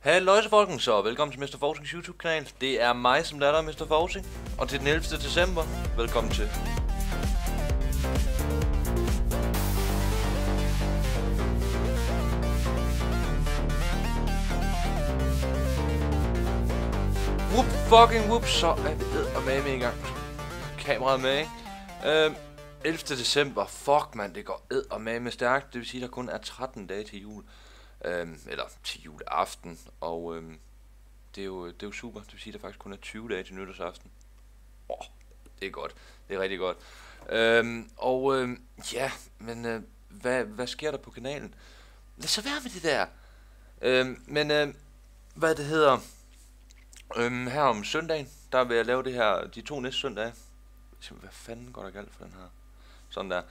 Halløjse folkens, og velkommen til Mr. Forsings YouTube-kanal. Det er mig, som lader Mr. Forsing, og til den 11. december, velkommen til. Whoop fucking whoop, så er vi eddermame i gang. Kameraet med, ikke? 11. december, fuck man, det går eddermame stærkt. Det vil sige, at der kun er 13 dage til jul. Eller til juleaften, og det er jo super. Det vil sige, at der faktisk kun er 20 dage til nytårsaften. Det er godt. Det er rigtig godt. Ja, men hvad sker der på kanalen? Lad så være med det der. Hvad det hedder, her om søndagen, der vil jeg lave det her, de 2 næste søndage. Hvad fanden går der galt for den her? Sådan der.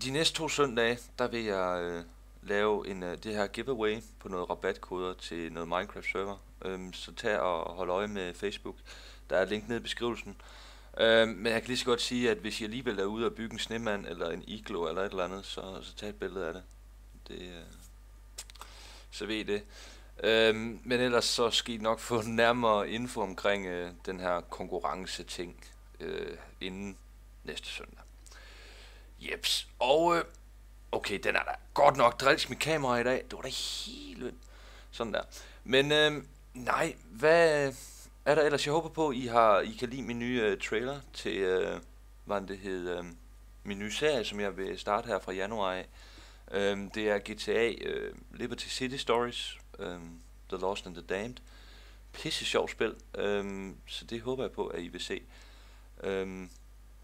De næste 2 søndage, der vil jeg lave det her giveaway på noget rabatkoder til noget Minecraft server. Så tag og hold øje med Facebook. Der er et link nede i beskrivelsen. Men jeg kan lige så godt sige, at hvis I alligevel er ude og bygge en snemand eller en iglo eller et eller andet, så tag et billede af det. Så ved I det. Men ellers så skal I nok få nærmere info omkring den her konkurrence ting inden næste søndag. Jeps. Og okay, den er da godt nok drilsk mit kamera i dag. Det var da helt vildt. Sådan der. Men nej, hvad er der ellers? Jeg håber på, I kan lide min nye trailer til, hvad det hed, min nye serie, som jeg vil starte her fra januar af. Det er GTA Liberty City Stories, The Lost and the Damned. Pisse sjovt spil, så det håber jeg på, at I vil se.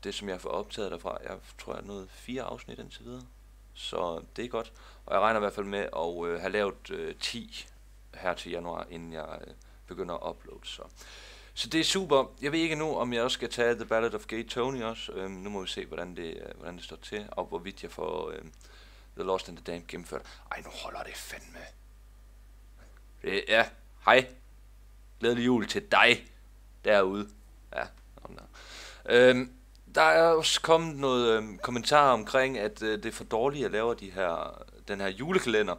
Det som jeg får optaget derfra, jeg tror jeg er nået 4 afsnit indtil videre. Så det er godt. Og jeg regner i hvert fald med at have lavet 10 her til januar, inden jeg begynder at uploade. Så det er super. Jeg ved ikke nu, om jeg også skal tage The Ballad of Gay Tony også. Nu må vi se, hvordan det står til, og hvorvidt jeg får The Lost and the Damned gennemført. Ej, nu holder det fandme. Ja, hej. Glædelig jul til dig derude. Ja, der er også kommet noget kommentar omkring, at det er for dårligt at lave den her julekalender.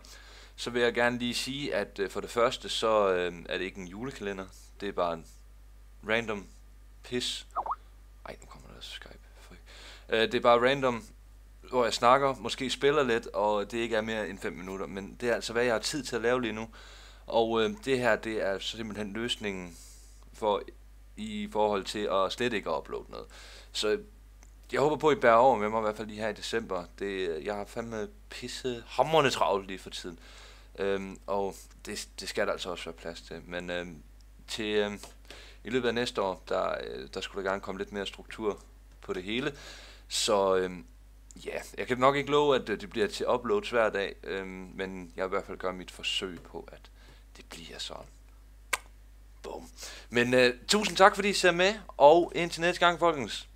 Så vil jeg gerne lige sige, at for det første, så er det ikke en julekalender. Det er bare en random pis. Ej, nu kommer der også Skype. Det er bare random, hvor jeg snakker, måske spiller lidt, og det ikke er mere end 5 minutter. Men det er altså, hvad jeg har tid til at lave lige nu. Og det her, det er simpelthen løsningen i forhold til at slet ikke at uploade noget. Så jeg håber på, at I bærer over med mig, i hvert fald lige her i december. Jeg har fandme pisse hamrende travlt lige for tiden. Og det skal der altså også være plads til. Men i løbet af næste år, der skulle der gerne komme lidt mere struktur på det hele. Så ja, jeg kan nok ikke love, at det bliver til uploads hver dag. Men jeg vil i hvert fald gøre mit forsøg på, at det bliver sådan. Boom. Men tusind tak, fordi I ser med, og indtil næste gang, folkens.